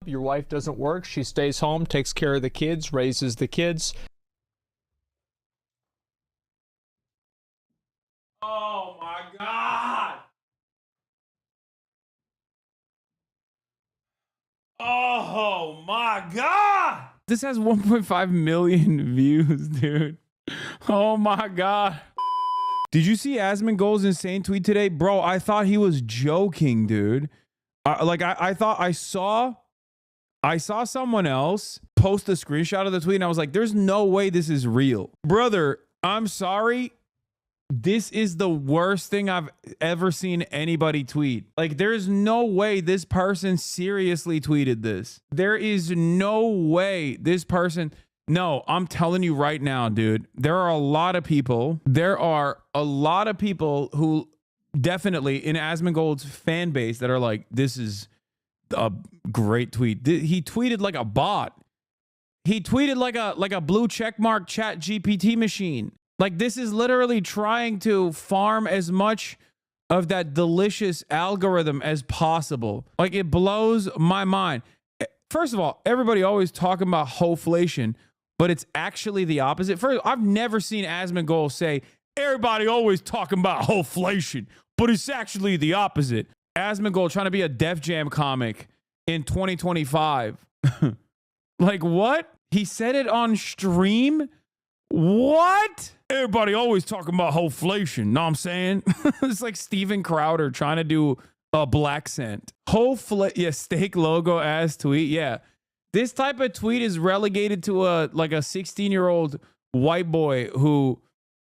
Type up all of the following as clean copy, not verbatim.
Your wife doesn't work. She stays home, takes care of the kids, raises the kids. Oh my God. Oh my God. This has 1.5 million views, dude. Oh my God. Did you see Asmongold's insane tweet today? Bro, I thought he was joking, dude. I thought I saw someone else post a screenshot of the tweet and I was like, there's no way this is real. Brother, I'm sorry. This is the worst thing I've ever seen anybody tweet. Like, there's no way this person seriously tweeted this. There is no way this person... No, I'm telling you right now, dude, there are a lot of people who definitely in Asmongold's fan base that are like, this is a great tweet. He tweeted like a bot. He tweeted like a blue checkmark chat GPT machine. Like, this is literally trying to farm as much of that delicious algorithm as possible. Like, it blows my mind. First of all, everybody always talking about hoflation, but it's actually the opposite. First, I've never seen Asmongold say, everybody always talking about hoflation, but it's actually the opposite. Asmongold trying to be a Def Jam comic in 2025. Like, what? He said it on stream? What? Everybody always talking about hoflation. Know what I'm saying? It's like Steven Crowder trying to do a black scent. Yeah, steak logo ass tweet. Yeah. This type of tweet is relegated to a 16-year-old white boy who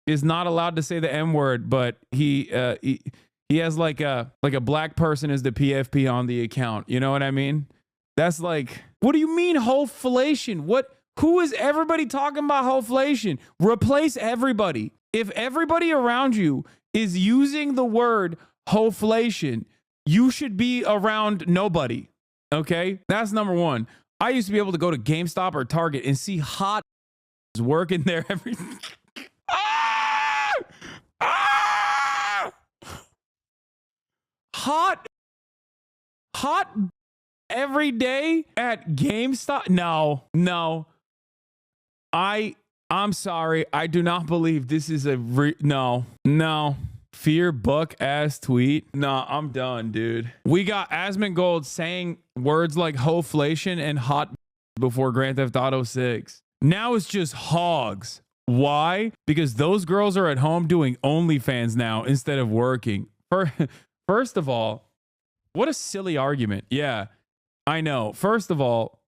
is not allowed to say the N-word, but he has like a black person as the PFP on the account. You know what I mean? That's like, what do you mean hoflation? What? Who is everybody talking about hoflation? Replace everybody. If everybody around you is using the word hoflation, you should be around nobody. Okay? That's number one. I used to be able to go to GameStop or Target and see hot working there every hot every day at GameStop. No. I'm sorry. I do not believe this is a no. Fear buck ass tweet. Nah, I'm done, dude. We got Asmongold saying words like hoflation and hot before Grand Theft Auto 6. Now it's just hogs. Why? Because those girls are at home doing OnlyFans now instead of working. First of all, what a silly argument. Yeah, I know. First of all,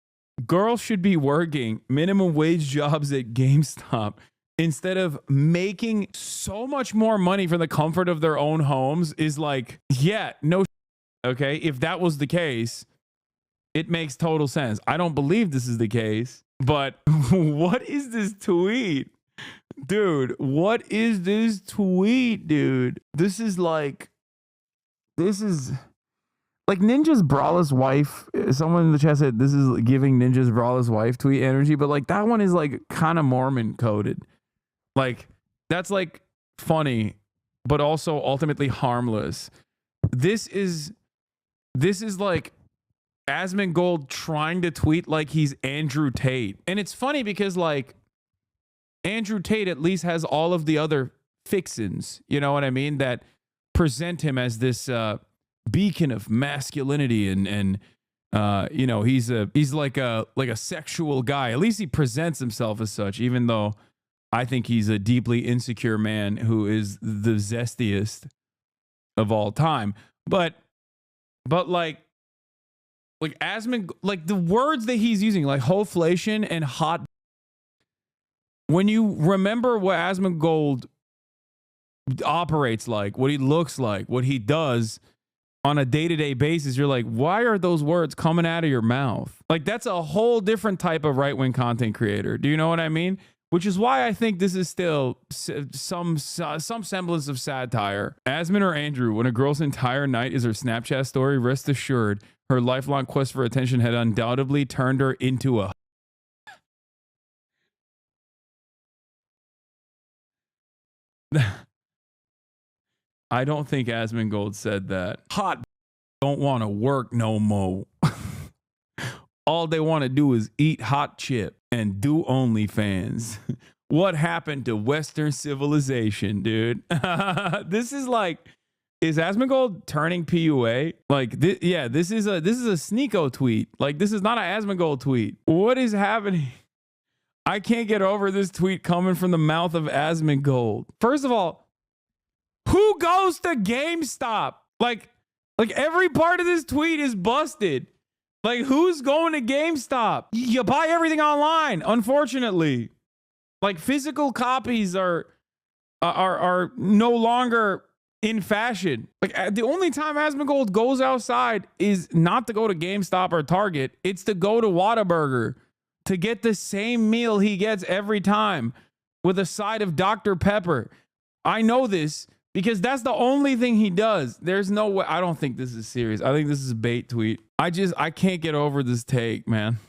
girls should be working minimum wage jobs at GameStop instead of making so much more money for the comfort of their own homes. Is like, yeah, no. Okay, if that was the case, it makes total sense. I don't believe this is the case, but what is this tweet? Dude, what is this tweet, dude? This is like Ninja's Brawl's wife. Someone in the chat said this is giving Ninja's Brawl's wife tweet energy, but like that one is like kind of Mormon coded. Like, that's like funny, but also ultimately harmless. This is like Asmongold trying to tweet like he's Andrew Tate. And it's funny because like Andrew Tate at least has all of the other fixins, you know what I mean, that present him as this beacon of masculinity and you know, he's like a sexual guy. At least he presents himself as such, even though I think he's a deeply insecure man who is the zestiest of all time. But like like the words that he's using, like hoflation and hot. When you remember what Asmongold operates like, what he looks like, what he does on a day-to-day basis, you're like, why are those words coming out of your mouth? Like, that's a whole different type of right-wing content creator. Do you know what I mean? Which is why I think this is still some semblance of satire. Asmon or Andrew, when a girl's entire night is her Snapchat story, rest assured, her lifelong quest for attention had undoubtedly turned her into a... I don't think Asmongold said that. Hot don't want to work no more. all they want to do is eat hot chip and do OnlyFans. What happened to Western civilization, dude? This is like, is Asmongold turning PUA? Like, this is a Sneeko tweet. Like, this is not an Asmongold tweet. What is happening? I can't get over this tweet coming from the mouth of Asmongold. First of all, who goes to GameStop? Like every part of this tweet is busted. Like, who's going to GameStop? You buy everything online, unfortunately. Like, physical copies are no longer in fashion. Like, the only time Asmongold goes outside is not to go to GameStop or Target. It's to go to Whataburger to get the same meal he gets every time with a side of Dr. Pepper. I know this because that's the only thing he does. There's no way. I don't think this is serious. I think this is a bait tweet. I can't get over this take, man.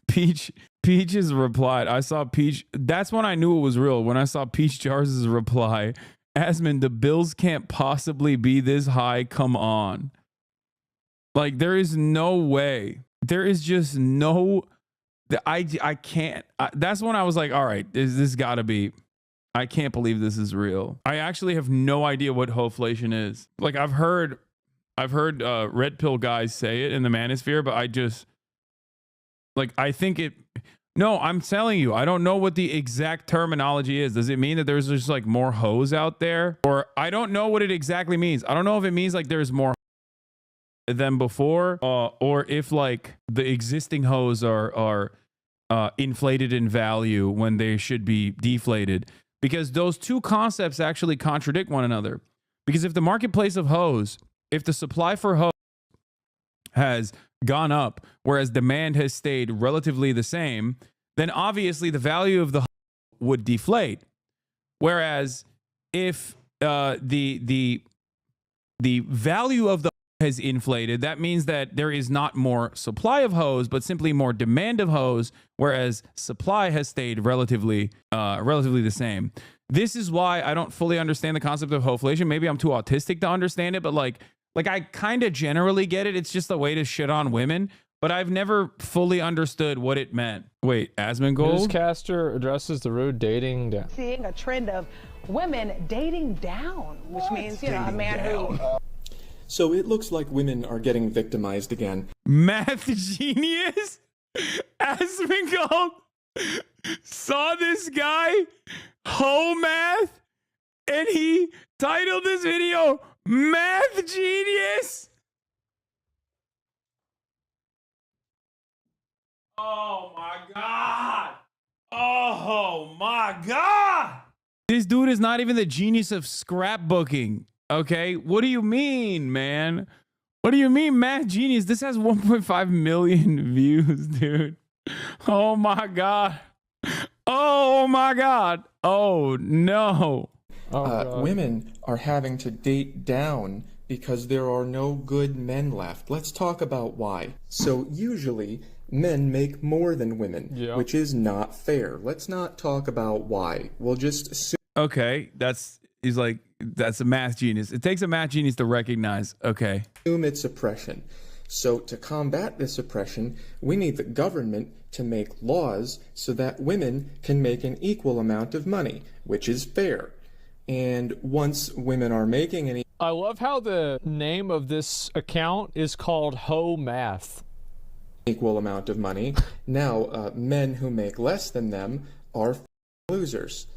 Peach has replied. I saw Peach. That's when I knew it was real. When I saw Peach Jars' reply. Asmon, the bills can't possibly be this high. Come on. Like, there is no way. There is just no. I can't. That's when I was like, all right, this gotta be. I can't believe this is real. I actually have no idea what hoflation is. Like, I've heard red pill guys say it in the manosphere, but I just. Like, I think it. No, I'm telling you, I don't know what the exact terminology is. Does it mean that there's just like more hoes out there? Or I don't know what it exactly means. I don't know if it means like there's more than before, or if like the existing hoes are inflated in value when they should be deflated. Because those two concepts actually contradict one another. Because if the marketplace of hoes, if the supply for hoes has gone up, whereas demand has stayed relatively the same, then obviously the value of the hoe would deflate. Whereas if the value of the hoe has inflated, that means that there is not more supply of hoes, but simply more demand of hoes, whereas supply has stayed relatively the same. This is why I don't fully understand the concept of hoflation. Maybe I'm too autistic to understand it, but like I kind of generally get it. It's just a way to shit on women, but I've never fully understood what it meant. Wait, Asmongold? Newscaster addresses the rude dating down. Seeing a trend of women dating down, which means, you know, a man who... So it looks like women are getting victimized again. Math genius? Asmongold saw this guy, Ho Math, and he titled this video, Math Genius. Oh my God. Oh my God. This dude is not even the genius of scrapbooking. Okay. What do you mean, man? What do you mean, Math Genius? This has 1.5 million views, dude. Oh my God. Oh my God. Oh no. Women are having to date down because there are no good men left. Let's talk about why. So usually men make more than women, which is not fair. Let's not talk about why. We'll just assume. Okay, that's a math genius. It takes a math genius to recognize. Okay. Assume it's oppression. So to combat this oppression, we need the government to make laws so that women can make an equal amount of money, which is fair. And once women are making an I love how the name of this account is called Ho Math. Equal amount of money, now men who make less than them are losers.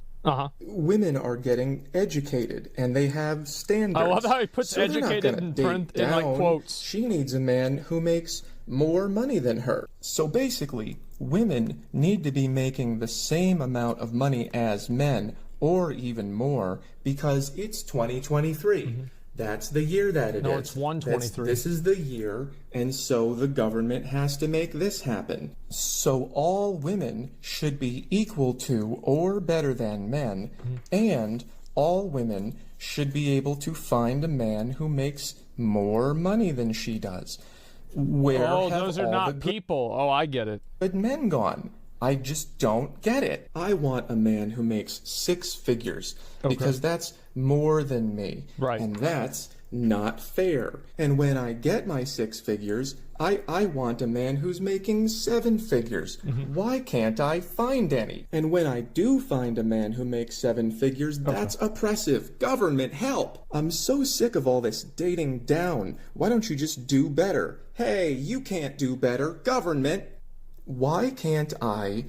Women are getting educated and they have standards. I love how he puts educated in print in like quotes. She needs a man who makes more money than her. So basically, women need to be making the same amount of money as men, or even more, because it's 2023. That's the year that it is. No, it's 123. This is the year, and so the government has to make this happen. So all women should be equal to or better than men, and all women should be able to find a man who makes more money than she does. Where have those are not people. Oh, I get it. Good men gone? I just don't get it. I want a man who makes 6 figures because that's more than me. Right. And that's not fair. And when I get my 6 figures, I want a man who's making 7 figures. Why can't I find any? And when I do find a man who makes 7 figures, that's oppressive. Government, help! I'm so sick of all this dating down. Why don't you just do better? Hey, you can't do better. Government! Why can't I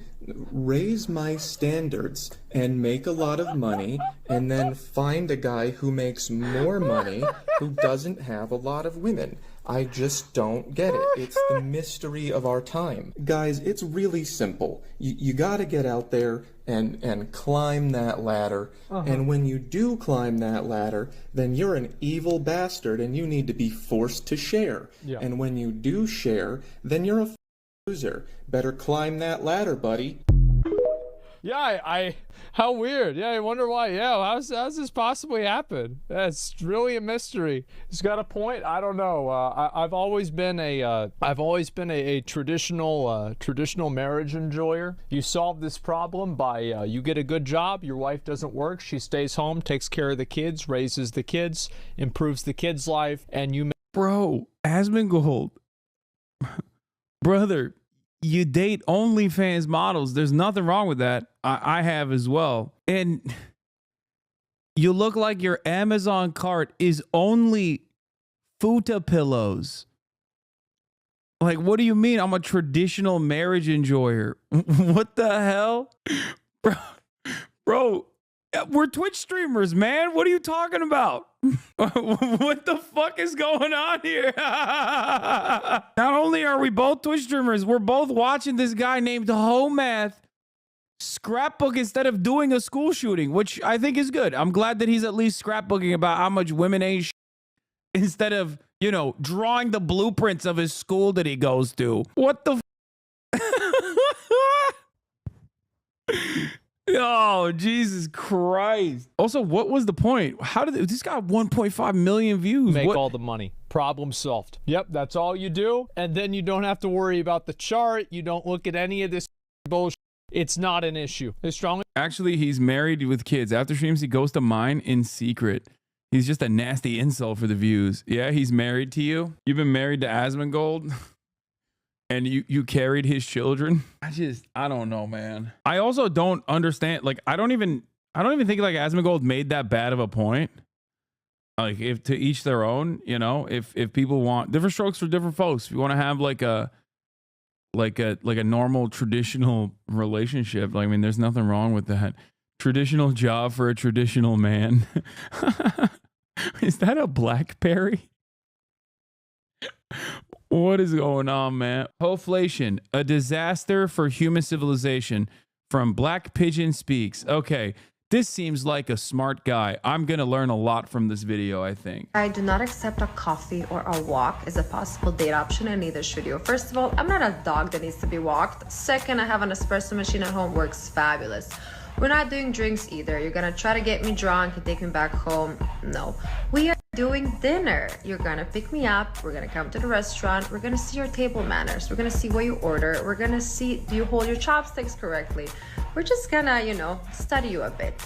raise my standards and make a lot of money and then find a guy who makes more money who doesn't have a lot of women? I just don't get it. It's the mystery of our time. Guys, it's really simple. You gotta get out there and climb that ladder. And when you do climb that ladder, then you're an evil bastard and you need to be forced to share. And when you do share, then you're a loser. Better climb that ladder, buddy. Yeah, how weird. Yeah, I wonder why. Yeah, how's this possibly happen? That's really a mystery. He's got a point. I don't know. I've always been a traditional marriage enjoyer. You solve this problem by you get a good job. Your wife doesn't work. She stays home, takes care of the kids, raises the kids, improves the kids' life, and you. Bro, Asmongold. Brother, you date OnlyFans models. There's nothing wrong with that. I have as well. And you look like your Amazon cart is only futa pillows. Like, what do you mean? I'm a traditional marriage enjoyer. What the hell? Bro, we're Twitch streamers, man. What are you talking about? What the fuck is going on here? Not only are we both Twitch streamers, we're both watching this guy named Homath scrapbook instead of doing a school shooting, which I think is good. I'm glad that he's at least scrapbooking about how much women ain't instead of, you know, drawing the blueprints of his school that he goes to. What the Oh, Jesus Christ. Also, what was the point? How did this got 1.5 million views? Make all the money. Problem solved. Yep, that's all you do. And then you don't have to worry about the chart. You don't look at any of this bullshit. It's not an issue. They strongly. Actually, he's married with kids. After streams, he goes to mine in secret. He's just a nasty insult for the views. Yeah, he's married to you. You've been married to Asmongold. And you carried his children. I don't know, man. I also don't understand. Like, I don't even think like Asmongold made that bad of a point. Like, if to each their own, you know, if people want different strokes for different folks. If you want to have like a normal traditional relationship, like, I mean, there's nothing wrong with that. Traditional job for a traditional man. Is that a Blackberry? What is going on, man? Hoflation, a disaster for human civilization from Black Pigeon Speaks. Okay, this seems like a smart guy. I'm going to learn a lot from this video, I think. I do not accept a coffee or a walk as a possible date option, and neither should you. First of all, I'm not a dog that needs to be walked. Second, I have an espresso machine at home, works fabulous. We're not doing drinks either. You're gonna try to get me drunk and take me back home. No. We are doing dinner. You're gonna pick me up. We're gonna come to the restaurant. We're gonna see your table manners. We're gonna see what you order. We're gonna see, do you hold your chopsticks correctly? We're just gonna, you know, study you a bit.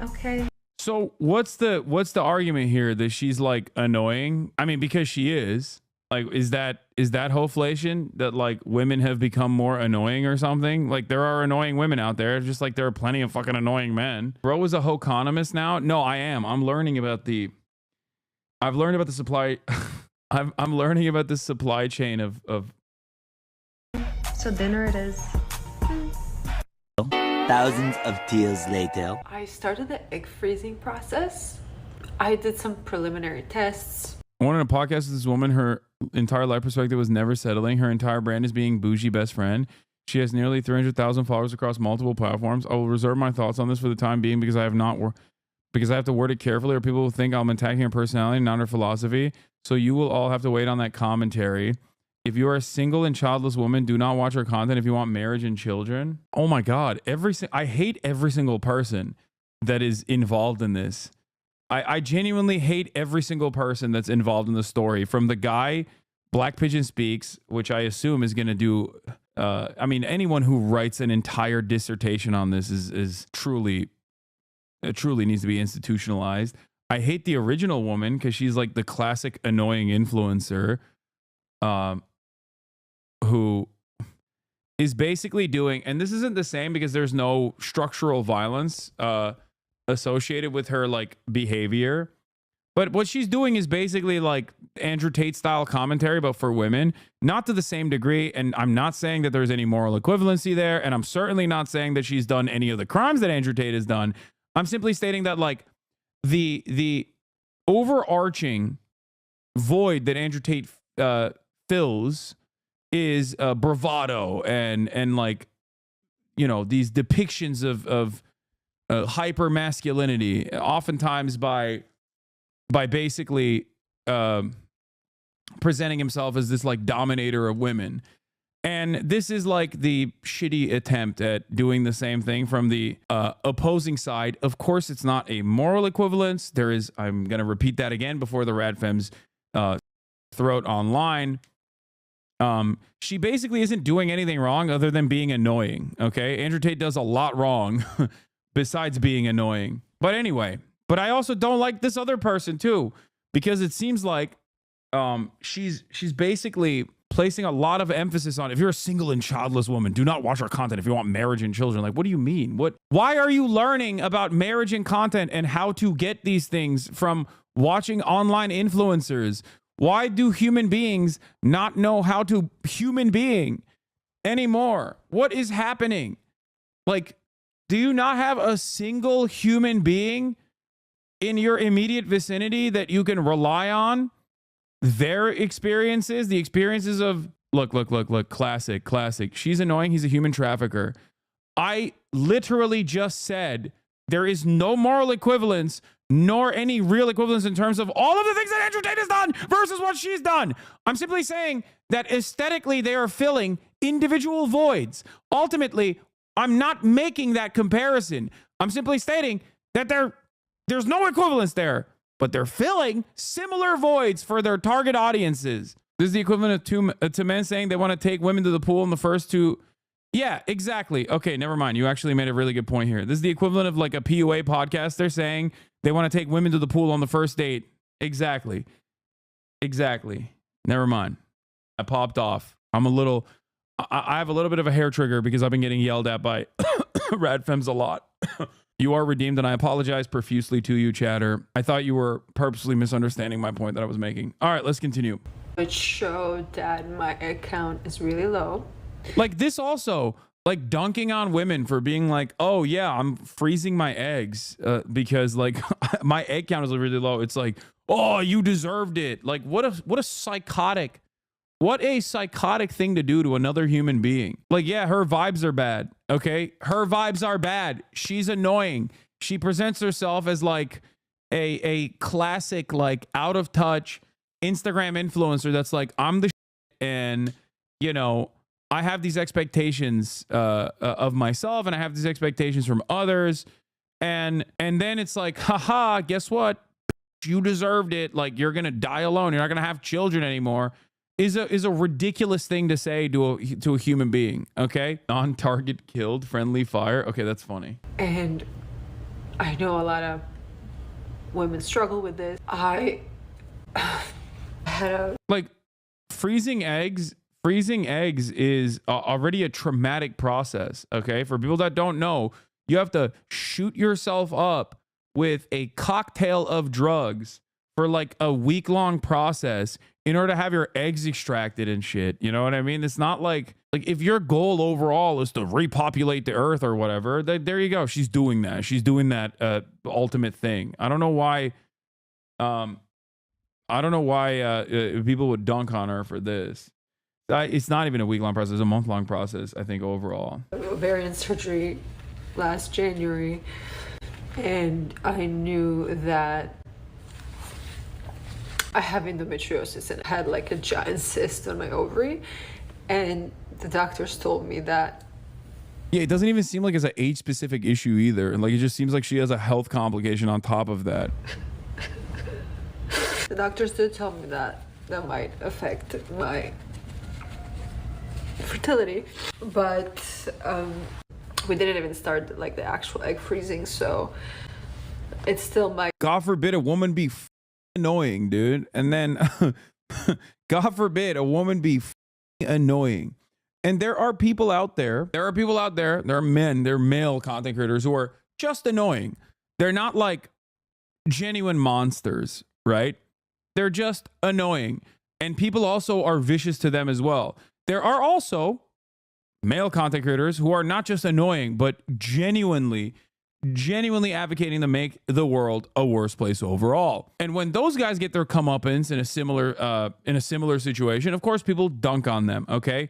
Okay? So what's the argument here that she's like annoying? I mean, because she is. Like, is that hoflation that like women have become more annoying or something? Like, there are annoying women out there, just like there are plenty of fucking annoying men. Bro is a hoconomist now. No, I am. I'm learning about the. I've learned about the supply. I'm learning about the supply chain of. So dinner it is. Thousands of tears later. I started the egg freezing process. I did some preliminary tests. I wanted a podcast with this woman. Her entire life perspective was never settling. Her entire brand is being bougie best friend. She has nearly 300,000 followers across multiple platforms. I will reserve my thoughts on this for the time being because I have to word it carefully or people will think I'm attacking her personality, not her philosophy. So you will all have to wait on that commentary. If you are a single and childless woman, do not watch her content if you want marriage and children. Oh my God. I hate every single person that is involved in this. I genuinely hate every single person that's involved in the story, from the guy Black Pigeon Speaks, which I assume is going to do. I mean, anyone who writes an entire dissertation on this is truly needs to be institutionalized. I hate the original woman because she's like the classic annoying influencer. who is basically doing, and this isn't the same because there's no structural violence associated with her like behavior, but what she's doing is basically like Andrew Tate style commentary, but for women, not to the same degree. And I'm not saying that there's any moral equivalency there, and I'm certainly not saying that she's done any of the crimes that Andrew Tate has done. I'm simply stating that like the overarching void that Andrew Tate fills is bravado and like, you know, these depictions of hyper masculinity, oftentimes by basically presenting himself as this like dominator of women. And this is like the shitty attempt at doing the same thing from the opposing side. Of course, it's not a moral equivalence. There is, I'm going to repeat that again before the Radfems throw it online. She basically isn't doing anything wrong other than being annoying. Okay. Andrew Tate does a lot wrong besides being annoying. But anyway, but I also don't like this other person too, because it seems like she's basically placing a lot of emphasis on, if you're a single and childless woman, do not watch our content if you want marriage and children. Like, what do you mean? Why are you learning about marriage and content and how to get these things from watching online influencers? Why do human beings not know how to human being anymore? What is happening? Like, do you not have a single human being in your immediate vicinity that you can rely on? Their experiences, the experiences of, look, classic. She's annoying. He's a human trafficker. I literally just said there is no moral equivalence nor any real equivalence in terms of all of the things that Andrew Tate has done versus what she's done. I'm simply saying that aesthetically they are filling individual voids. Ultimately, I'm not making that comparison. I'm simply stating that there's no equivalence there, but they're filling similar voids for their target audiences. This is the equivalent of to men saying they want to take women to the pool in the first two. Yeah, exactly. Okay, never mind. You actually made a really good point here. This is the equivalent of like a PUA podcast. They're saying they want to take women to the pool on the first date. Exactly. Never mind. I popped off. I have a little bit of a hair trigger because I've been getting yelled at by Radfems a lot. You are redeemed, and I apologize profusely to you, chatter. I thought you were purposely misunderstanding my point that I was making. All right, let's continue. It showed that my account is really low. Like this also, like dunking on women for being like, oh yeah, I'm freezing my eggs because like my egg count is really low. It's like, oh, you deserved it. Like what a psychotic thing to do to another human being. Like, yeah, her vibes are bad. Okay. Her vibes are bad. She's annoying. She presents herself as like a classic, like out of touch Instagram influencer. That's like, I'm the and you know, I have these expectations of myself, and I have these expectations from others. And then it's like, haha, guess what? You deserved it. Like, you're going to die alone. You're not going to have children anymore. Is a ridiculous thing to say to a human being. Okay. Non-target killed, friendly fire. Okay. That's funny. And I know a lot of women struggle with this. I had a... Like, freezing eggs is already a traumatic process. Okay. For people that don't know, you have to shoot yourself up with a cocktail of drugs for like a week-long process in order to have your eggs extracted and shit. You know what I mean? It's not like if your goal overall is to repopulate the earth or whatever, there you go. She's doing that. She's doing that ultimate thing. I don't know why people would dunk on her for this. It's not even a week-long process. It's a month-long process, I think, overall. Ovarian surgery last January, and I knew that I have endometriosis and had like a giant cyst on my ovary, and the doctors told me that. Yeah, it doesn't even seem like it's an age-specific issue either. And like it just seems like she has a health complication on top of that. The doctors did tell me that might affect my fertility, but we didn't even start like the actual egg freezing, so it's still my... God forbid a woman be annoying, dude. And then God forbid a woman be annoying. And there are people out there, there are men, they're male content creators who are just annoying. They're not like genuine monsters, right? They're just annoying. And people also are vicious to them as well. There are also male content creators who are not just annoying, but genuinely advocating to make the world a worse place overall. And when those guys get their comeuppance in a similar situation, of course, people dunk on them, okay?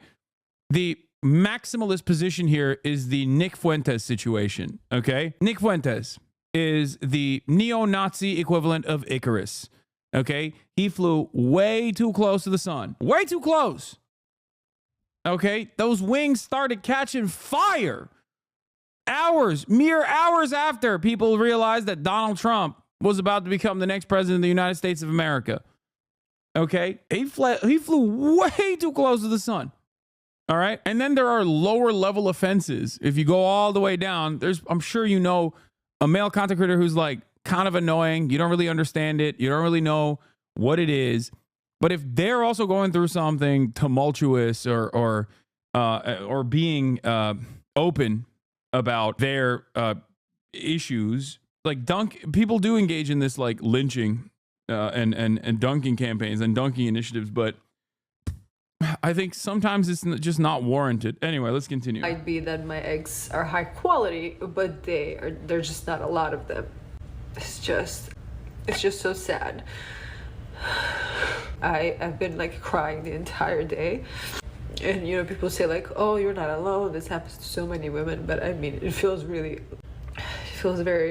The maximalist position here is the Nick Fuentes situation, okay? Nick Fuentes is the neo-Nazi equivalent of Icarus, okay? He flew way too close to the sun. Way too close. Okay? Those wings started catching fire. Mere hours after people realized that Donald Trump was about to become the next president of the United States of America. Okay? He flew way too close to the sun. All right? And then there are lower level offenses. If you go all the way down, I'm sure you know a male content creator who's like kind of annoying. You don't really understand it. You don't really know what it is. But if they're also going through something tumultuous or being open about their issues, like people do engage in this like lynching and dunking campaigns and dunking initiatives, but I think sometimes it's just not warranted. Anyway, let's continue. Might be that my eggs are high quality, but there's just not a lot of them. It's just so sad. I've been like crying the entire day, and you know, people say like, oh, you're not alone, this happens to so many women, but I mean, it feels very.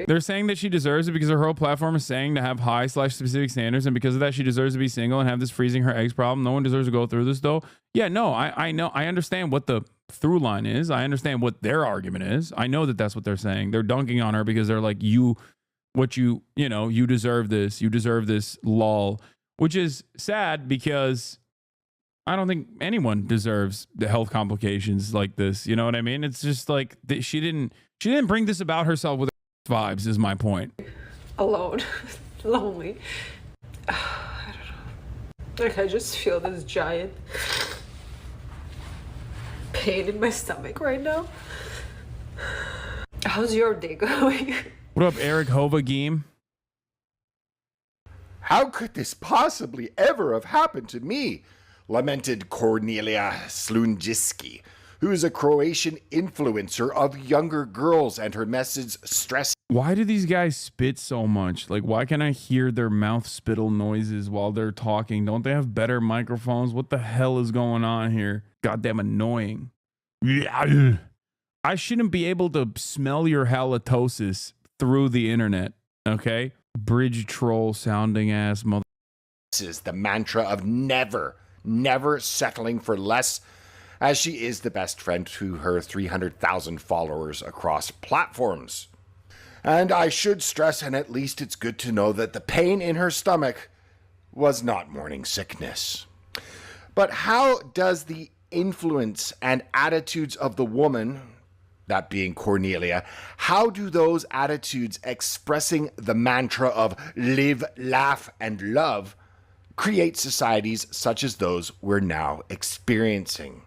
They're saying that she deserves it because her whole platform is saying to have high/specific standards, and because of that she deserves to be single and have this freezing her eggs problem. No one deserves to go through this though. Yeah, no, I know, I understand what the through line is. I understand what their argument is. I know that that's what they're saying. They're dunking on her because they're like, you deserve this, lol. Which is sad because I don't think anyone deserves the health complications like this. You know what I mean? It's just like she didn't bring this about herself with her vibes, is my point. Alone, lonely. I don't know. Like, I just feel this giant pain in my stomach right now. How's your day going? What up, Eric Hovageem? How could this possibly ever have happened to me? Lamented Cornelia Slunjiski, who is a Croatian influencer of younger girls, and her message stressing. Why do these guys spit so much? Like, why can I hear their mouth spittle noises while they're talking? Don't they have better microphones? What the hell is going on here? Goddamn annoying. I shouldn't be able to smell your halitosis through the internet, okay? Bridge troll sounding ass mother. This is the mantra of never settling for less, as she is the best friend to her 300,000 followers across platforms. And I should stress, and at least it's good to know, that the pain in her stomach was not morning sickness. But how does the influence and attitudes of the woman, that being Cornelia, how do those attitudes expressing the mantra of live, laugh, and love create societies such as those we're now experiencing?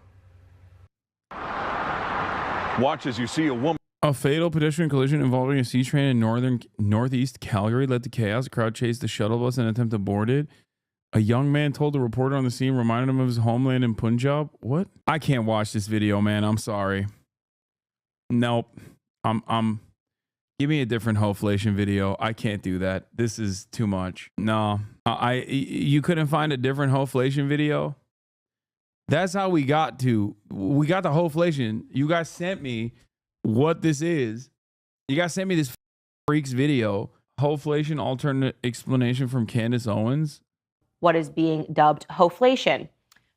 Watch as you see a woman. A fatal pedestrian collision involving a C train in northeast Calgary led to chaos. A crowd chased the shuttle bus and attempted to board it. A young man told a reporter on the scene, reminded him of his homeland in Punjab. What? I can't watch this video, man. I'm sorry. Nope. Give me a different Hoflation video. I can't do that. This is too much. No. You couldn't find a different Hoflation video? That's how we got the Hoflation. You guys sent me what this is. You guys sent me this freaks video. Hoflation alternate explanation from Candace Owens. What is being dubbed Hoflation.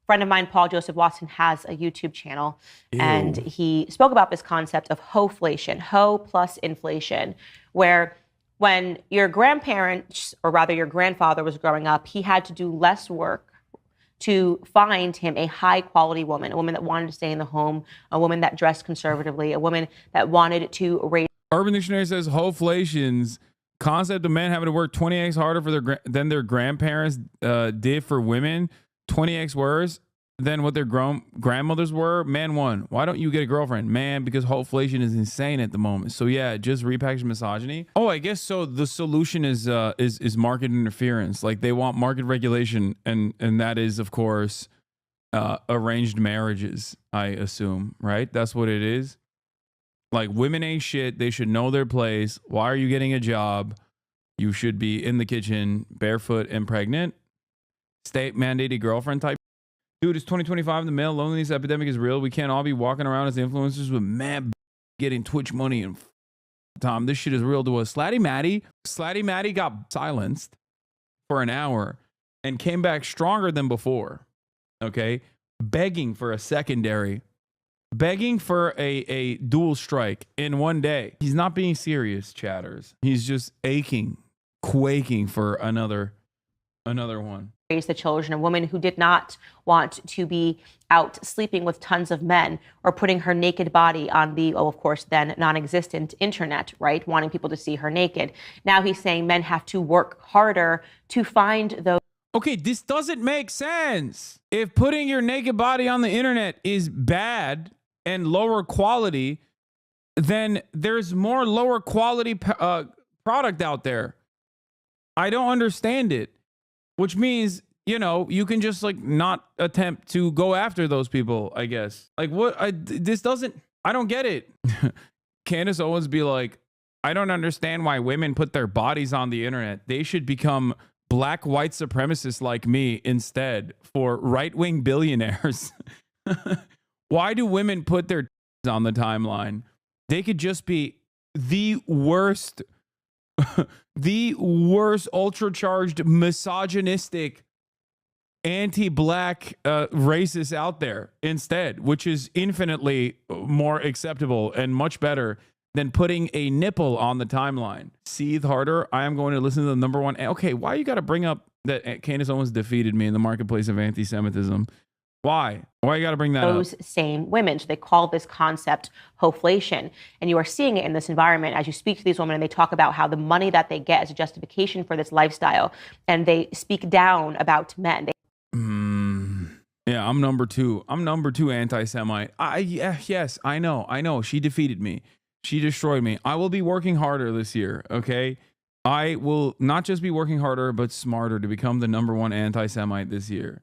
Friend of mine, Paul Joseph Watson, has a YouTube channel. Ew. And he spoke about this concept of Hoflation, ho plus inflation, where when your grandparents, or rather your grandfather was growing up, he had to do less work to find him a high quality woman, a woman that wanted to stay in the home, a woman that dressed conservatively, a woman that wanted to raise. Urban Dictionary says Hoflation's concept of men having to work 20x harder than their grandparents did for women. 20x worse. than what their grandmothers were. Man one, why don't you get a girlfriend? Man, because hoflation is insane at the moment. So yeah, just repackage misogyny. Oh, I guess so. The solution is market interference. Like they want market regulation, and that is of course arranged marriages. I assume, right? That's what it is. Like women ain't shit. They should know their place. Why are you getting a job? You should be in the kitchen, barefoot and pregnant. State mandated girlfriend type. Dude, it's 2025. The male loneliness epidemic is real. We can't all be walking around as influencers with mad getting Twitch money and Tom. This shit is real to us. Slatty Maddie got silenced for an hour and came back stronger than before. Okay, begging for a secondary, begging for a dual strike in one day. He's not being serious, chatters. He's just aching, quaking for another one. Raise the children, a woman who did not want to be out sleeping with tons of men or putting her naked body on the, of course, then non-existent internet, right? Wanting people to see her naked. Now he's saying men have to work harder to find those. Okay, this doesn't make sense. If putting your naked body on the internet is bad and lower quality, then there's more lower quality product out there. I don't understand it. Which means, you know, you can just like not attempt to go after those people, I guess. Like what? I don't get it. Candace Owens be like, I don't understand why women put their bodies on the internet. They should become black white supremacists like me instead for right-wing billionaires. Why do women put their on the timeline? They could just be the worst ultra-charged, misogynistic, anti-black racist out there instead, which is infinitely more acceptable and much better than putting a nipple on the timeline. Seethe harder. I am going to listen to the number one. Okay, why you got to bring up that Candace Owens defeated me in the marketplace of anti-Semitism? Why? Why you got to bring that up? Those same women. So they call this concept hoflation. And you are seeing it in this environment as you speak to these women and they talk about how the money that they get is a justification for this lifestyle. And they speak down about men. Yeah, I'm number two. I'm number two anti-Semite. Yes, I know. She defeated me. She destroyed me. I will be working harder this year, okay? I will not just be working harder, but smarter to become the number one anti-Semite this year.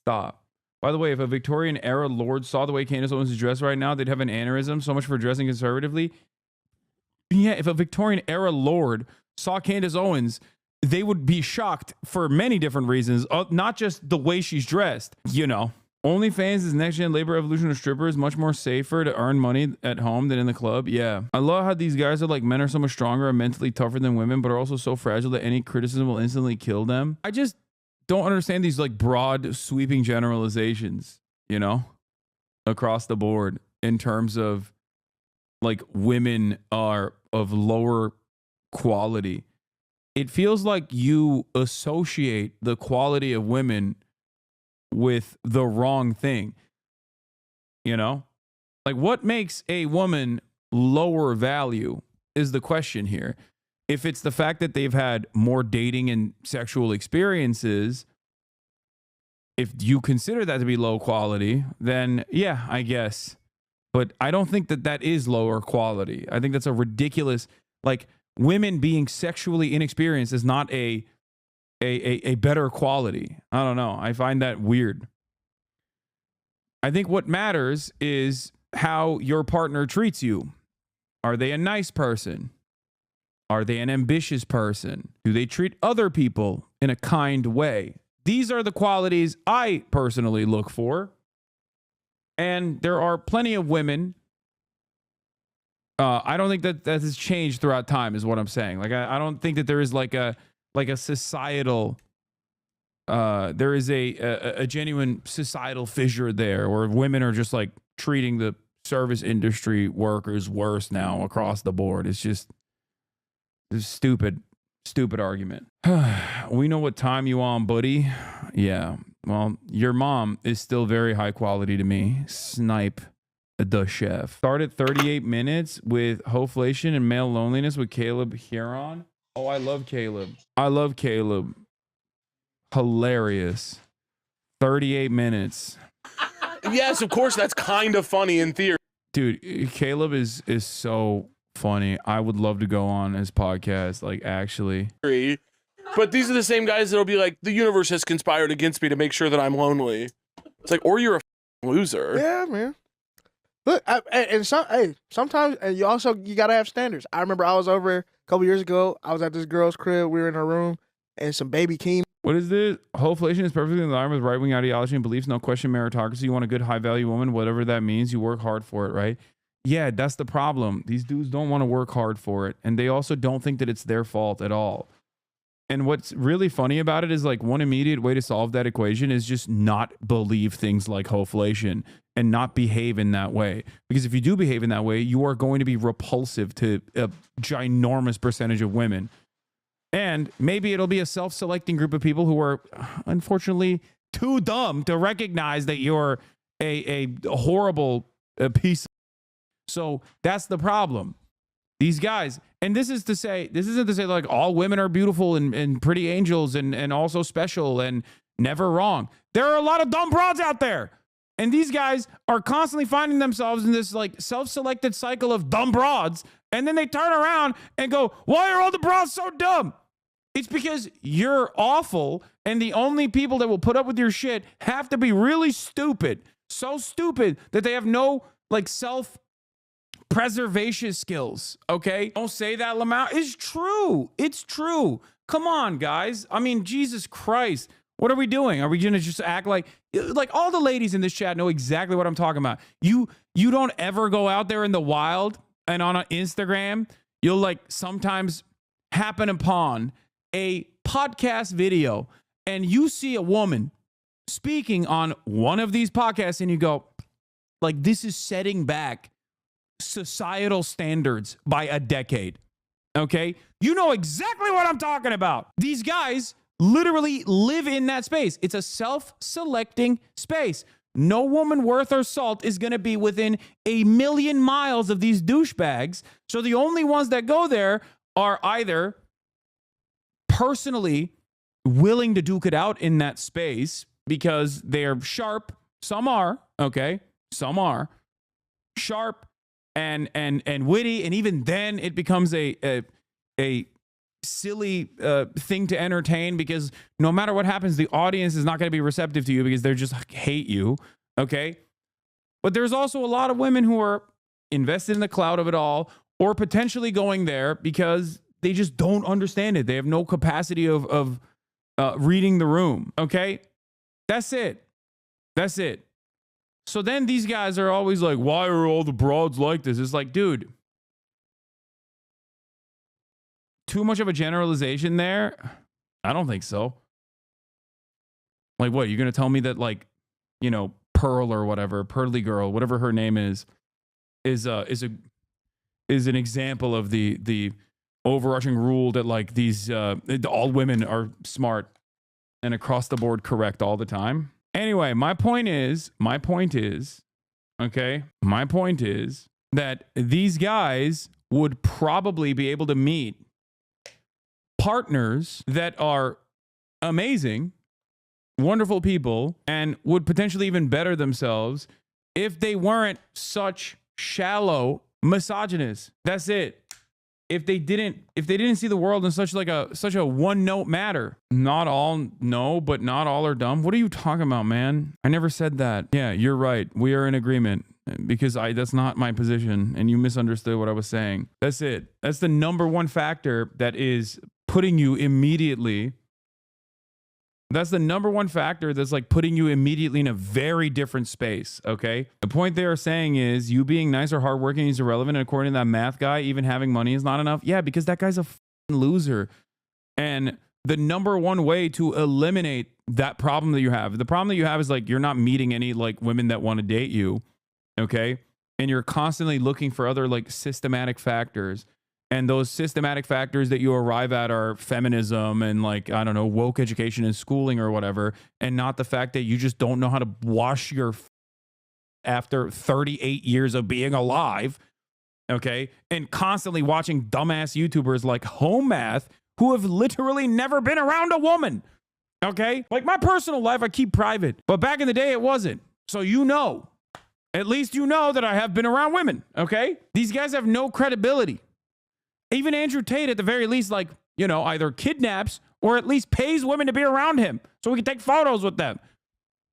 Stop. By the way, if a Victorian era lord saw the way Candace Owens is dressed right now, they'd have an aneurysm. So much for dressing conservatively. Yeah, if a Victorian era lord saw Candace Owens, they would be shocked for many different reasons, not just the way she's dressed. You know, OnlyFans is next gen labor evolution of strippers, much more safer to earn money at home than in the club. Yeah, I love how these guys are like, men are so much stronger and mentally tougher than women, but are also so fragile that any criticism will instantly kill them. I just don't understand these like broad sweeping generalizations, you know, across the board in terms of like women are of lower quality. It feels like you associate the quality of women with the wrong thing, you know, like what makes a woman lower value is the question here. If it's the fact that they've had more dating and sexual experiences, if you consider that to be low quality, then yeah, I guess. But I don't think that that is lower quality. I think that's a ridiculous, like women being sexually inexperienced is not a better quality. I don't know. I find that weird. I think what matters is how your partner treats you. Are they a nice person? Are they an ambitious person? Do they treat other people in a kind way? These are the qualities I personally look for. And there are plenty of women. I don't think that has changed throughout time is what I'm saying. Like, I don't think that there is like a societal, there is a genuine societal fissure there where women are just like treating the service industry workers worse now across the board. It's just this stupid argument. We know what time you on, buddy. Yeah. Well, your mom is still very high quality to me. Snipe the chef. Started 38 minutes with hoflation and male loneliness with Caleb Huron. Oh, I love Caleb. Hilarious. 38 minutes. yes, of course, that's kind of funny in theory. Dude, Caleb is so funny. I would love to go on his podcast, like, actually. But these are the same guys that'll be like, the universe has conspired against me to make sure that I'm lonely. It's like, or you're a loser. Yeah, man. Look, sometimes you gotta have standards. I remember I was over a couple years ago. I was at this girl's crib. We were in her room, and some baby came. What is this? Hoflation is perfectly in line with right-wing ideology and beliefs. No question meritocracy. You want a good, high-value woman, whatever that means. You work hard for it, right? Yeah, that's the problem. These dudes don't want to work hard for it, and they also don't think that it's their fault at all. And what's really funny about it is, like, one immediate way to solve that equation is just not believe things like hoflation and not behave in that way. Because if you do behave in that way, you are going to be repulsive to a ginormous percentage of women. And maybe it'll be a self-selecting group of people who are unfortunately too dumb to recognize that you're a horrible piece. So that's the problem. These guys, and this isn't to say like all women are beautiful and pretty angels and also special and never wrong. There are a lot of dumb broads out there. And these guys are constantly finding themselves in this like self-selected cycle of dumb broads. And then they turn around and go, why are all the broads so dumb? It's because you're awful, and the only people that will put up with your shit have to be really stupid. So stupid that they have no like self-preservation skills, okay? Don't say that, Lamau. It's true. It's true. Come on, guys. I mean, Jesus Christ. What are we doing? Are we going to just act like all the ladies in this chat know exactly what I'm talking about. You don't ever go out there in the wild and on an Instagram, you'll like sometimes happen upon a podcast video and you see a woman speaking on one of these podcasts and you go, like, this is setting back societal standards by a decade. Okay? You know exactly what I'm talking about. These guys literally live in that space. It's a self-selecting space. No woman worth her salt is going to be within a million miles of these douchebags. So the only ones that go there are either personally willing to duke it out in that space because they're sharp. Some are, okay? Some are sharp and witty, and even then it becomes a silly thing to entertain because no matter what happens, the audience is not going to be receptive to you because they just hate you, okay? But there's also a lot of women who are invested in the cloud of it all or potentially going there because they just don't understand it. They have no capacity of reading the room, okay? That's it. That's it. So then these guys are always like, why are all the broads like this? It's like, dude, too much of a generalization there? I don't think so. Like, what? You're going to tell me that, like, you know, Pearl or whatever, Pearly Girl, whatever her name is an example of the overarching rule that, like, these all women are smart and across the board correct all the time. Anyway, my point is that these guys would probably be able to meet partners that are amazing, wonderful people, and would potentially even better themselves if they weren't such shallow misogynists. That's it. If they didn't see the world in such a one-note matter. Not all, no, but not all are dumb. What are you talking about, man? I never said that. Yeah, you're right. We are in agreement because that's not my position and you misunderstood what I was saying. That's it. That's the number one factor that is putting you immediately. That's the number one factor that's like putting you immediately in a very different space, okay? The point they are saying is you being nice or hardworking is irrelevant, and according to that math guy, even having money is not enough. Yeah, because that guy's a loser. And the number one way to eliminate that problem that you have, the problem that you have is like you're not meeting any like women that want to date you, okay? And you're constantly looking for other like systematic factors. And those systematic factors that you arrive at are feminism and like, I don't know, woke education and schooling or whatever. And not the fact that you just don't know how to wash your after 38 years of being alive. Okay. And constantly watching dumbass YouTubers like Home Math who have literally never been around a woman. Okay. Like my personal life, I keep private. But back in the day, it wasn't. So you know. At least you know that I have been around women, okay? These guys have no credibility. Even Andrew Tate, at the very least, like, you know, either kidnaps or at least pays women to be around him so we can take photos with them.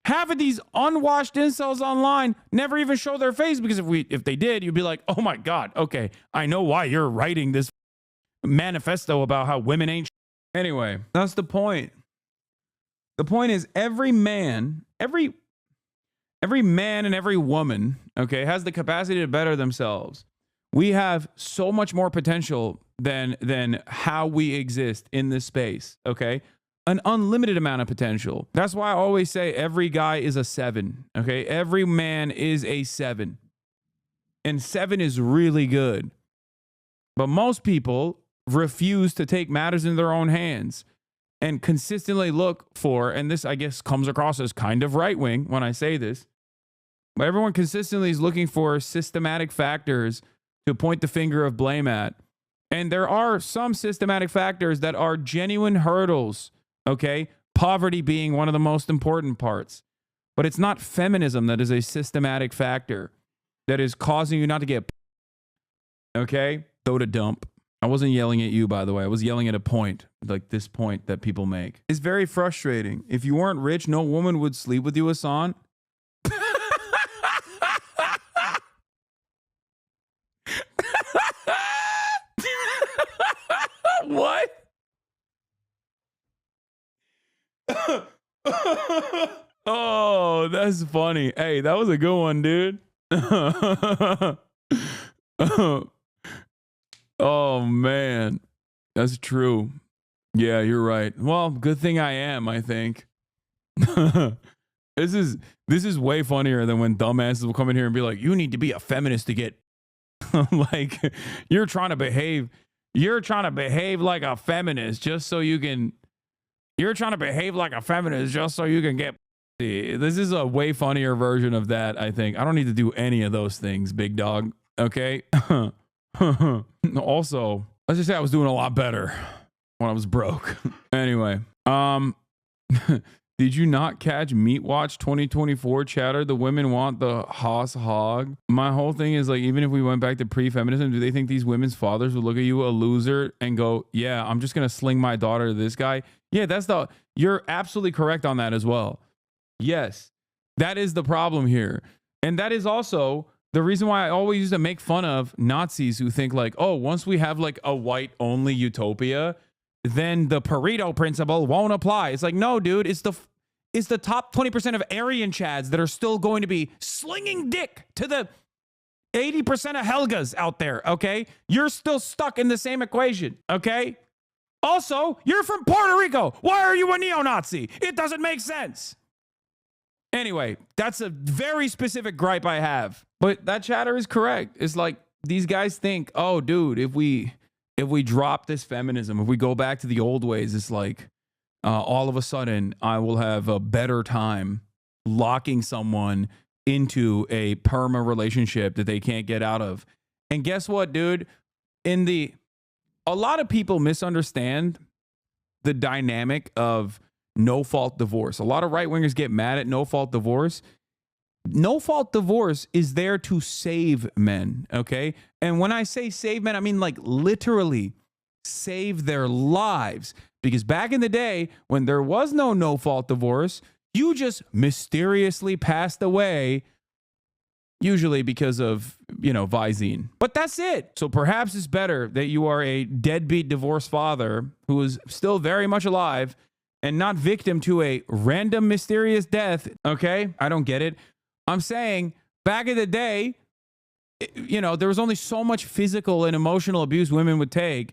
Half of these unwashed incels online never even show their face, because if they did, you'd be like, oh my God, okay, I know why you're writing this manifesto about how women ain't Anyway, that's the point. The point is every man and every woman, okay, has the capacity to better themselves. We have so much more potential than how we exist in this space, okay? An unlimited amount of potential. That's why I always say every guy is a 7, okay? Every man is a 7. And 7 is really good. But most people refuse to take matters in their own hands and consistently look for, and this I guess comes across as kind of right-wing when I say this, but everyone consistently is looking for systematic factors to point the finger of blame at. And there are some systematic factors that are genuine hurdles, okay? Poverty being one of the most important parts. But it's not feminism that is a systematic factor that is causing you not to get, okay? Throw to dump. I wasn't yelling at you, by the way. I was yelling at a point, like this point that people make. It's very frustrating. If you weren't rich, no woman would sleep with you, Hasan. What? Oh, that's funny. Hey, that was a good one, dude. Oh, man. That's true. Yeah, you're right. Well, good thing I am, I think. This is way funnier than when dumbasses will come in here and be like, you need to be a feminist to get like you're trying to behave like a feminist just so you can get. This is a way funnier version of that, I think. I don't need to do any of those things, big dog. Okay. Also, let's just say I was doing a lot better when I was broke. Anyway, did you not catch Meat Watch 2024 chatter? The women want the Haas hog. My whole thing is like, even if we went back to pre-feminism, do they think these women's fathers would look at you a loser and go, yeah, I'm just going to sling my daughter to this guy? Yeah, you're absolutely correct on that as well. Yes, that is the problem here. And that is also the reason why I always used to make fun of Nazis who think like, oh, once we have like a white only utopia, then the Pareto principle won't apply. It's like, no, dude, it's the top 20% of Aryan Chads that are still going to be slinging dick to the 80% of Helgas out there, okay? You're still stuck in the same equation, okay? Also, you're from Puerto Rico. Why are you a neo-Nazi? It doesn't make sense. Anyway, that's a very specific gripe I have. But that chatter is correct. It's like these guys think, oh, dude, if we drop this feminism, if we go back to the old ways, it's like all of a sudden I will have a better time locking someone into a perma relationship that they can't get out of. And guess what, dude? A lot of people misunderstand the dynamic of no-fault divorce. A lot of right-wingers get mad at no-fault divorce. No-fault divorce is there to save men, okay? And when I say save men, I mean like literally save their lives. Because back in the day, when there was no-fault divorce, you just mysteriously passed away, usually because of, Visine. But that's it. So perhaps it's better that you are a deadbeat divorced father who is still very much alive and not victim to a random mysterious death, okay? I don't get it. I'm saying back in the day, there was only so much physical and emotional abuse women would take.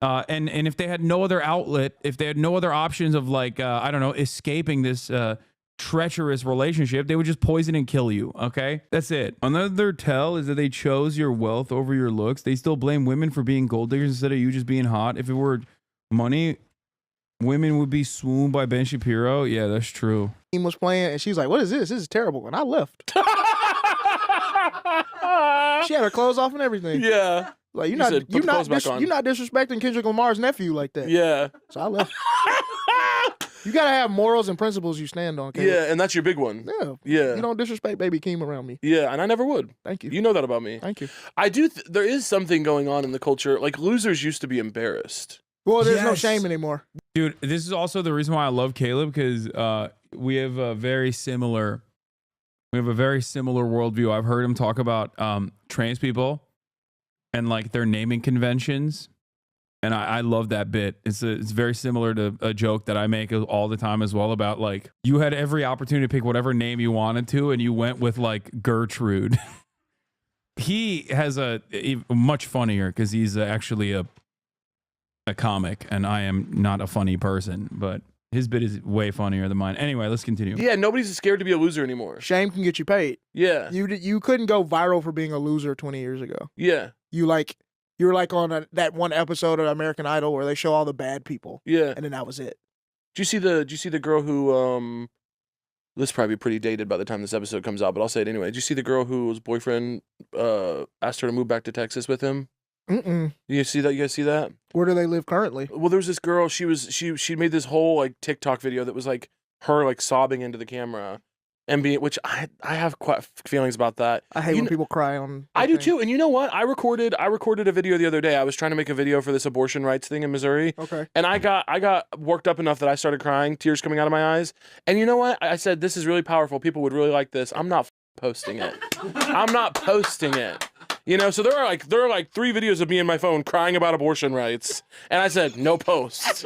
And if they had no other outlet, if they had no other options of escaping this treacherous relationship, they would just poison and kill you, okay? That's it. Another tell is that they chose your wealth over your looks. They still blame women for being gold diggers instead of you just being hot. If it were money, women would be swooned by Ben Shapiro. Yeah, that's true. He was playing, and she was like, "What is this? This is terrible." And I left. She had her clothes off and everything. Yeah. Like, you're not disrespecting Kendrick Lamar's nephew like that. Yeah. So I left. You gotta have morals and principles you stand on. Caleb. Yeah, and that's your big one. Yeah. Yeah. You don't disrespect Baby Keem around me. Yeah, and I never would. Thank you. You know that about me. Thank you. I do. There is something going on in the culture. Like losers used to be embarrassed. Well, there's no shame anymore. Dude, this is also the reason why I love Caleb, because we have a very similar worldview. I've heard him talk about trans people and like their naming conventions. And I love that bit. It's very similar to a joke that I make all the time as well about like you had every opportunity to pick whatever name you wanted to, and you went with like Gertrude. He has a much funnier because he's actually a comic, and I am not a funny person, but his bit is way funnier than mine. Anyway, let's continue. Yeah, nobody's scared to be a loser anymore. Shame can get you paid. Yeah. You couldn't go viral for being a loser 20 years ago. Yeah. You were like on that one episode of American Idol where they show all the bad people. Yeah. And then that was it. Did you see the girl who this is probably pretty dated by the time this episode comes out, but I'll say it anyway. Did you see the girl whose boyfriend asked her to move back to Texas with him? Mm-mm. You see that? You guys see that? Where do they live currently? Well, there was this girl. She made this whole like TikTok video that was like her like sobbing into the camera, and which I have quite feelings about that. I hate when people cry on. I do too. And you know what? I recorded a video the other day. I was trying to make a video for this abortion rights thing in Missouri. Okay. And I got worked up enough that I started crying, tears coming out of my eyes. And you know what? I said this is really powerful. People would really like this. I'm not posting it. I'm not posting it. You know, so there are like 3 videos of me in my phone crying about abortion rights, and I said no posts.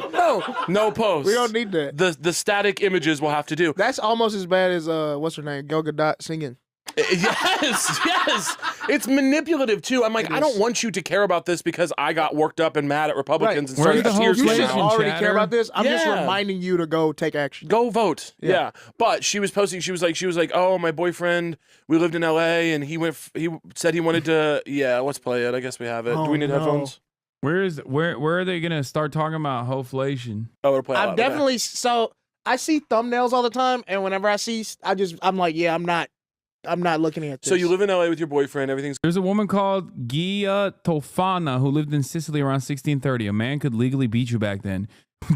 No posts. We don't need that. The static images will have to do. That's almost as bad as what's her name, Gal Gadot singing. Yes. It's manipulative too. I'm like, I don't want you to care about this because I got worked up and mad at Republicans and started tears. You should already care about this. I'm just reminding you to go take action. Go vote. Yeah. But she was posting. She was like, oh, my boyfriend. We lived in LA, and he said he wanted to. Yeah, let's play it. I guess we have it. Do we need headphones? Where are they gonna start talking about hoflation? Oh, we'll play. I've definitely I see thumbnails all the time, and whenever I see, I'm like, yeah, I'm not looking at this. So you live in LA with your boyfriend. Everything's. There's a woman called Gia Tofana who lived in Sicily around 1630. A man could legally beat you back then.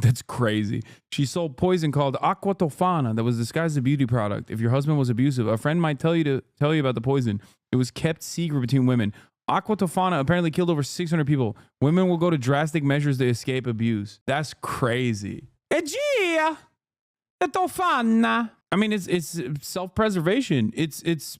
That's crazy. She sold poison called Aqua Tofana that was disguised as a beauty product. If your husband was abusive, a friend might tell you about the poison. It was kept secret between women. Aqua Tofana apparently killed over 600 people. Women will go to drastic measures to escape abuse. That's crazy. Gia Tofana. I mean, it's self-preservation. It's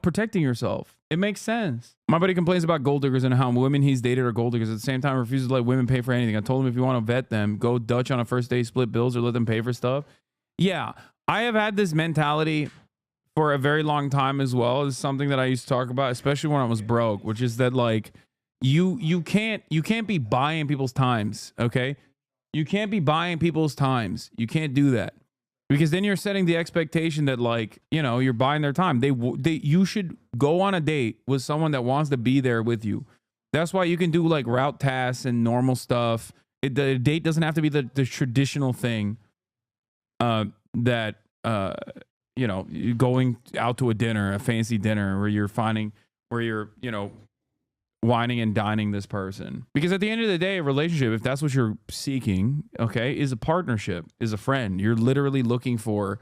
protecting yourself. It makes sense. My buddy complains about gold diggers and how women he's dated are gold diggers. At the same time, refuses to let women pay for anything. I told him if you want to vet them, go Dutch on a first date, split bills, or let them pay for stuff. Yeah, I have had this mentality for a very long time as well. It's something that I used to talk about, especially when I was broke, which is that like you can't be buying people's times. Okay, you can't be buying people's times. You can't do that. Because then you're setting the expectation that like, you're buying their time. You should go on a date with someone that wants to be there with you. That's why you can do like route tasks and normal stuff. The date doesn't have to be the traditional thing that, going out to a dinner, a fancy dinner where you're whining and dining this person. Because at the end of the day, a relationship, if that's what you're seeking, okay, is a partnership, is a friend. You're literally looking for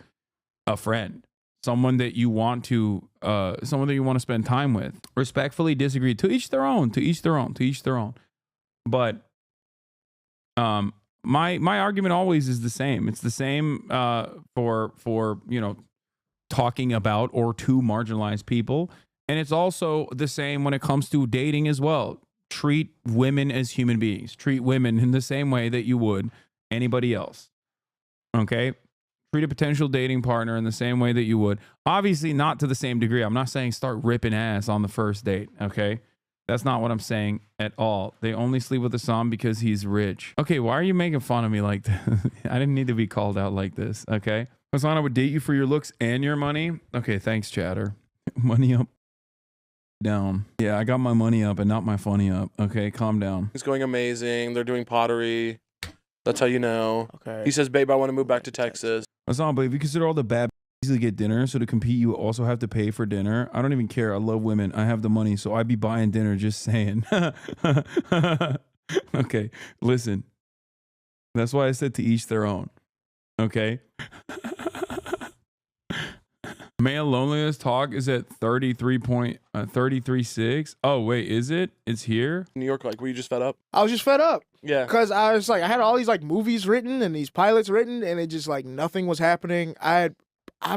a friend, someone that you want to spend time with. Respectfully disagree. To each their own. But my argument always is the same. It's the same for talking about or to marginalized people. And it's also the same when it comes to dating as well. Treat women as human beings. Treat women in the same way that you would anybody else. Okay? Treat a potential dating partner in the same way that you would. Obviously, not to the same degree. I'm not saying start ripping ass on the first date. Okay? That's not what I'm saying at all. They only sleep with Hassan because he's rich. Okay, why are you making fun of me like this? I didn't need to be called out like this. Okay? Hassan, I would date you for your looks and your money. Okay, thanks, chatter. Money up. Down. Yeah, I got my money up and not my funny up. Okay, calm down. It's going amazing. They're doing pottery. That's how you know. Okay. He says, babe, I want to move back to Texas. Hassan, but if you consider all the bad easily get dinner, so to compete, you also have to pay for dinner. I don't even care. I love women. I have the money, so I be buying dinner, just saying. Okay, listen. That's why I said to each their own. Okay. Male loneliness talk is at 33.336. Oh, wait, is it? It's here? New York, like, were you just fed up? I was just fed up. Yeah. Because I was like, I had all these like movies written and these pilots written, and it just like nothing was happening. I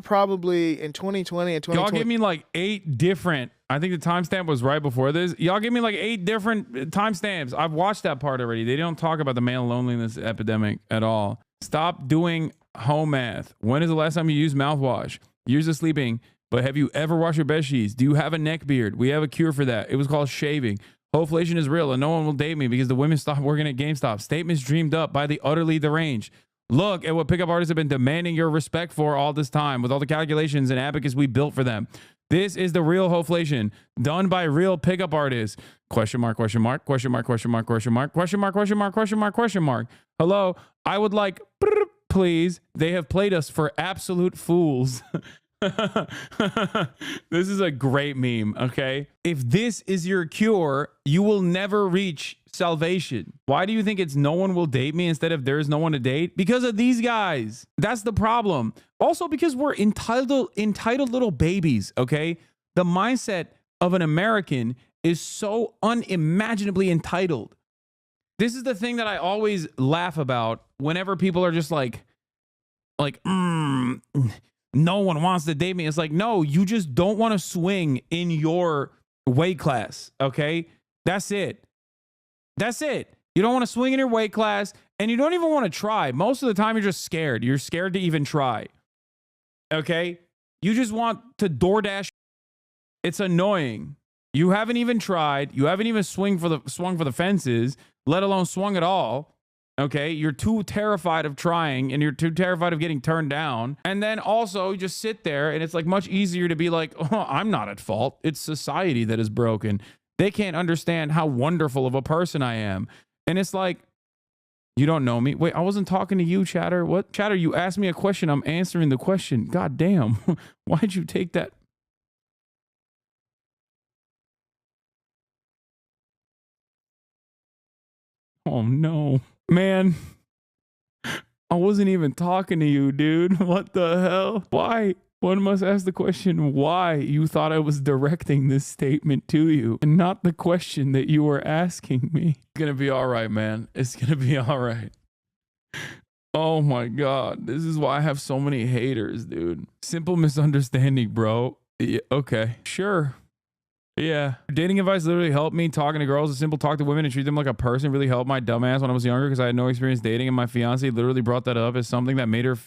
probably in 2020 and 2020. Y'all give me like 8 different, I think the timestamp was right before this. Y'all give me like 8 different timestamps. I've watched that part already. They don't talk about the male loneliness epidemic at all. Stop doing home math. When is the last time you used mouthwash? Years of sleeping, but have you ever washed your bed sheets? Do you have a neck beard? We have a cure for that. It was called shaving. Hoflation is real, and no one will date me because the women stopped working at GameStop. Statements dreamed up by the utterly deranged. Look at what pickup artists have been demanding your respect for all this time with all the calculations and abacus we built for them. This is the real Hoflation done by real pickup artists. Question mark, question mark, question mark, question mark, question mark, question mark, question mark, question mark, question mark. Hello, I would like, please. They have played us for absolute fools. This is a great meme, okay? If this is your cure, you will never reach salvation. Why do you think it's no one will date me instead of there's no one to date? Because of these guys. That's the problem. Also because we're entitled little babies, okay? The mindset of an American is so unimaginably entitled. This is the thing that I always laugh about whenever people are just like, no one wants to date me. It's like, no, you just don't want to swing in your weight class, okay? That's it. That's it. You don't want to swing in your weight class, and you don't even want to try. Most of the time, you're just scared. You're scared to even try, okay? You just want to DoorDash. It's annoying. You haven't even tried. You haven't even swung for the fences, let alone swung at all. Okay, you're too terrified of trying and you're too terrified of getting turned down. And then also you just sit there and it's like much easier to be like, oh, I'm not at fault. It's society that is broken. They can't understand how wonderful of a person I am. And it's like, you don't know me. Wait, I wasn't talking to you, Chatter. What? Chatter, you asked me a question. I'm answering the question. God damn. Why'd you take that? Oh no. Man, I wasn't even talking to you, dude. What the hell? Why? One must ask the question why you thought I was directing this statement to you and not the question that you were asking me. It's gonna be all right, man. It's gonna be all right. Oh my God. This is why I have so many haters, dude. Simple misunderstanding, bro. Yeah, okay, sure. Yeah. Dating advice literally helped me. Talking to girls, a simple talk to women and treat them like a person really helped my dumbass when I was younger because I had no experience dating, and my fiance literally brought that up as something that made her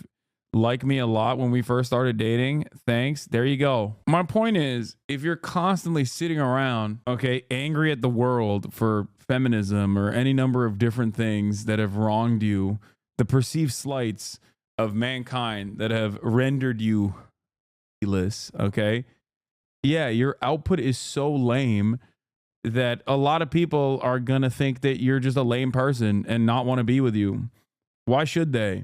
like me a lot when we first started dating. Thanks. There you go. My point is, if you're constantly sitting around, okay, angry at the world for feminism or any number of different things that have wronged you, the perceived slights of mankind that have rendered you less, okay? Yeah, your output is so lame that a lot of people are going to think that you're just a lame person and not want to be with you. Why should they?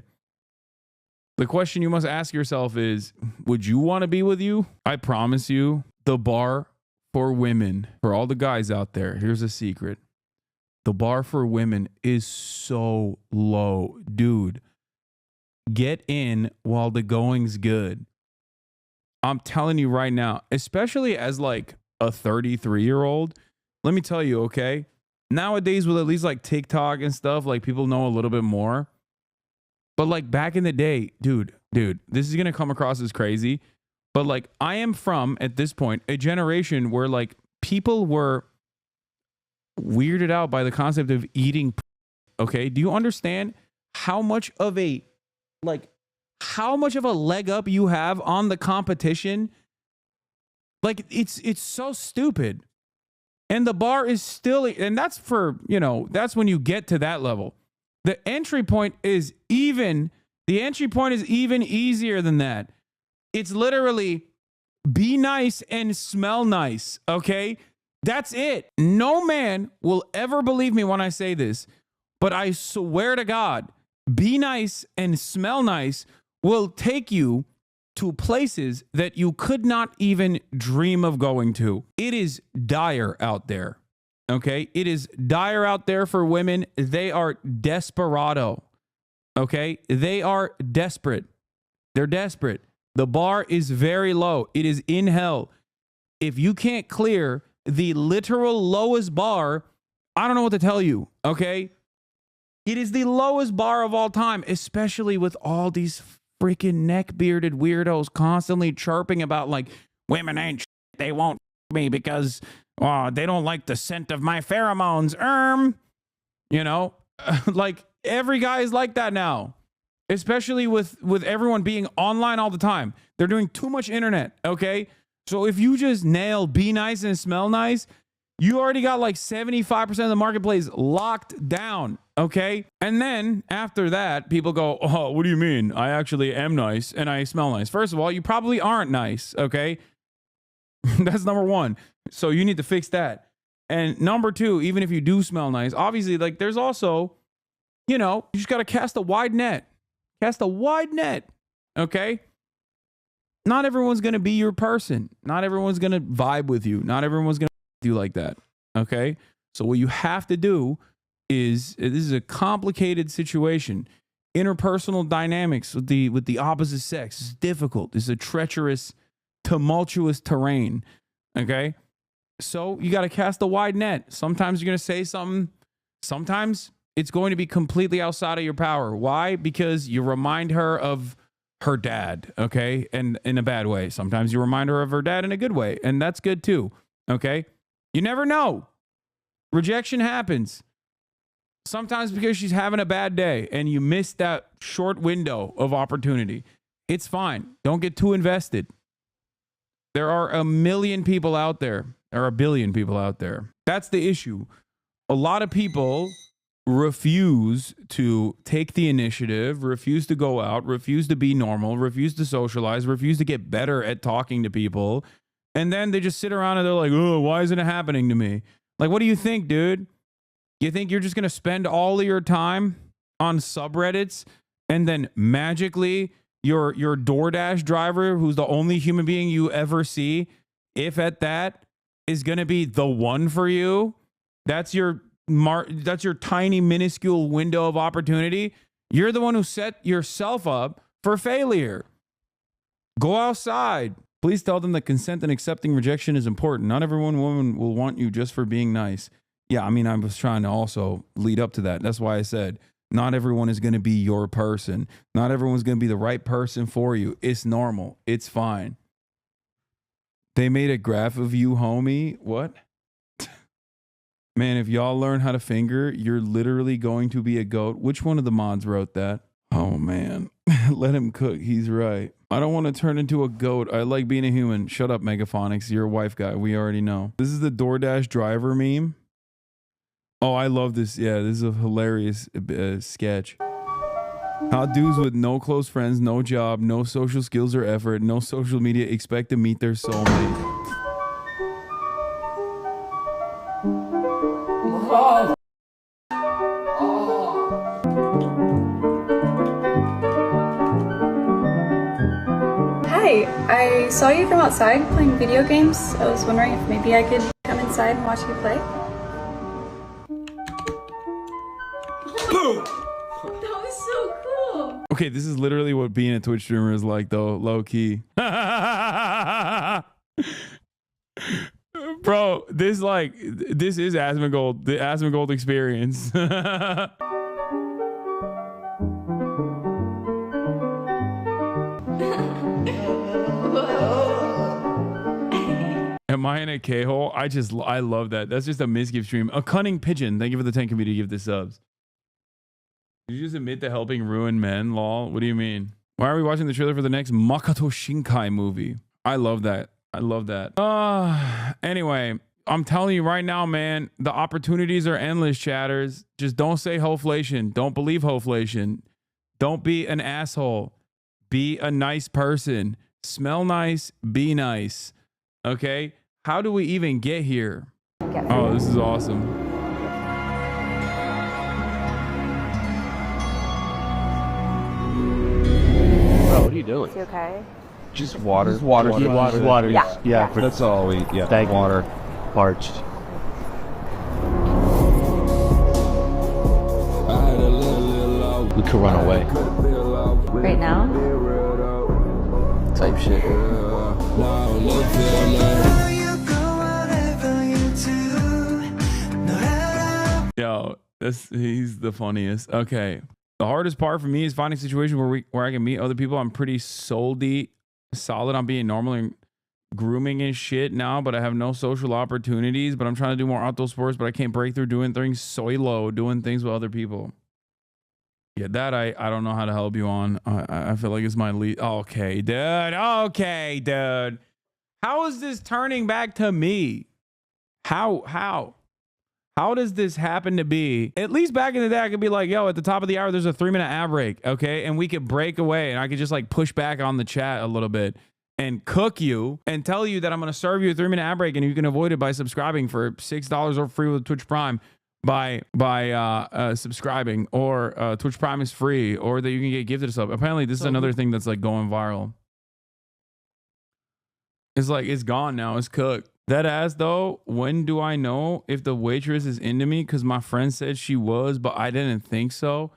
The question you must ask yourself is, would you want to be with you? I promise you, the bar for women, for all the guys out there, here's a secret. The bar for women is so low. Dude, get in while the going's good. I'm telling you right now, especially as like a 33-year-old, let me tell you, okay? Nowadays with at least like TikTok and stuff, like people know a little bit more. But like back in the day, dude, this is going to come across as crazy. But like I am from, at this point, a generation where like people were weirded out by the concept of eating. Okay. Do you understand how much of a leg up you have on the competition? Like it's so stupid. And the bar is still, and that's for, you know, that's when you get to that level. The entry point is even easier than that. It's literally be nice and smell nice. Okay. That's it. No man will ever believe me when I say this, but I swear to God, be nice and smell nice will take you to places that you could not even dream of going to. It is dire out there. Okay? It is dire out there for women. They are desperado. Okay? They are desperate. They're desperate. The bar is very low. It is in hell. If you can't clear the literal lowest bar, I don't know what to tell you, okay? It is the lowest bar of all time, especially with all these freaking neck-bearded weirdos constantly chirping about, like, women ain't shit. They won't me because they don't like the scent of my pheromones. You know, like, every guy is like that now, especially with everyone being online all the time. They're doing too much internet, okay? So if you just nail be nice and smell nice, you already got like 75% of the marketplace locked down, okay? And then after that, people go, oh, what do you mean? I actually am nice and I smell nice. First of all, you probably aren't nice, okay? That's number one. So you need to fix that. And number two, even if you do smell nice, obviously, like, there's also, you know, you just got to cast a wide net. Cast a wide net, okay? Not everyone's going to be your person. Not everyone's going to vibe with you. Not everyone's going to do like that, okay? So what you have to do is, this is a complicated situation. Interpersonal dynamics with the opposite sex is difficult. It's a treacherous, tumultuous terrain, okay? So you got to cast a wide net. Sometimes you're going to say something. Sometimes it's going to be completely outside of your power. Why? Because you remind her of her dad, okay? And in a bad way. Sometimes you remind her of her dad in a good way, and that's good too, okay? You never know. Rejection happens. Sometimes because she's having a bad day and you missed that short window of opportunity. It's fine. Don't get too invested. There are a million people out there, or a billion people out there. That's the issue. A lot of people refuse to take the initiative, refuse to go out, refuse to be normal, refuse to socialize, refuse to get better at talking to people. And then they just sit around and they're like, oh, why isn't it happening to me? Like, what do you think, dude? You think you're just going to spend all of your time on subreddits and then magically your DoorDash driver, who's the only human being you ever see, if at that, is going to be the one for you? That's your tiny, minuscule window of opportunity. You're the one who set yourself up for failure. Go outside. Please tell them that consent and accepting rejection is important. Not every woman will want you just for being nice. Yeah, I mean, I was trying to also lead up to that. That's why I said, not everyone is going to be your person. Not everyone's going to be the right person for you. It's normal. It's fine. They made a graph of you, homie. What? Man, if y'all learn how to finger, you're literally going to be a goat. Which one of the mods wrote that? Oh, man. Let him cook. He's right. I don't want to turn into a goat. I like being a human. Shut up, Megaphonics. You're a wife guy. We already know. This is the DoorDash driver meme. Oh, I love this. Yeah, this is a hilarious sketch. How dudes with no close friends, no job, no social skills or effort, no social media expect to meet their soulmate. Oh. Hi, I saw you from outside playing video games. I was wondering if maybe I could come inside and watch you play. Boom! That was so cool! Okay, this is literally what being a Twitch streamer is like, though, low key. Bro, this is Asmongold, the Asmongold experience. Am I in a K-hole? I love that. That's just a misgive stream. A cunning pigeon. Thank you for the 10 community to give the subs. Did you just admit to helping ruin men, lol? What do you mean? Why are we watching the trailer for the next Makoto Shinkai movie? I love that. I love that. Anyway, I'm telling you right now, man, the opportunities are endless, chatters. Just don't say hoflation. Don't believe hoflation. Don't be an asshole. Be a nice person. Smell nice. Be nice. Okay? How do we even get here? Oh, this is awesome. Bro, what are you doing? Is he okay? Just water. Just water. Water. Yeah. Yeah. That's all we. Yeah. Thank water. Parched. I had a little low. We could run away. Right now? Type shit. Yo, he's the funniest. Okay. The hardest part for me is finding a situation where I can meet other people. I'm pretty solid on being normal and grooming and shit now, but I have no social opportunities. But I'm trying to do more outdoor sports, but I can't break through doing things solo, doing things with other people. Yeah, that I don't know how to help you on. I feel like it's my lead. Okay, dude. Okay, dude. How is this turning back to me? How does this happen to be? At least back in the day, I could be like, yo, at the top of the hour, there's a 3-minute ad break, okay? And we could break away, and I could just like push back on the chat a little bit and cook you and tell you that I'm going to serve you a 3-minute ad break, and you can avoid it by subscribing for $6 or free with Twitch Prime by subscribing, or Twitch Prime is free, or that you can get gifted stuff. Apparently, this is another thing that's like going viral. It's like, it's gone now. It's cooked. That ass though, when do I know if the waitress is into me? Because my friend said she was, but I didn't think so.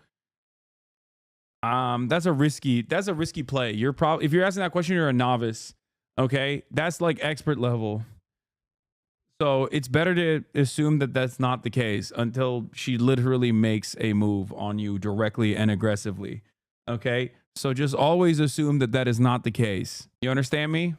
That's a risky play. You're probably, if you're asking that question, you're a novice. Okay, that's like expert level. So it's better to assume that that's not the case until she literally makes a move on you directly and aggressively. Okay, so just always assume that that is not the case. You understand me?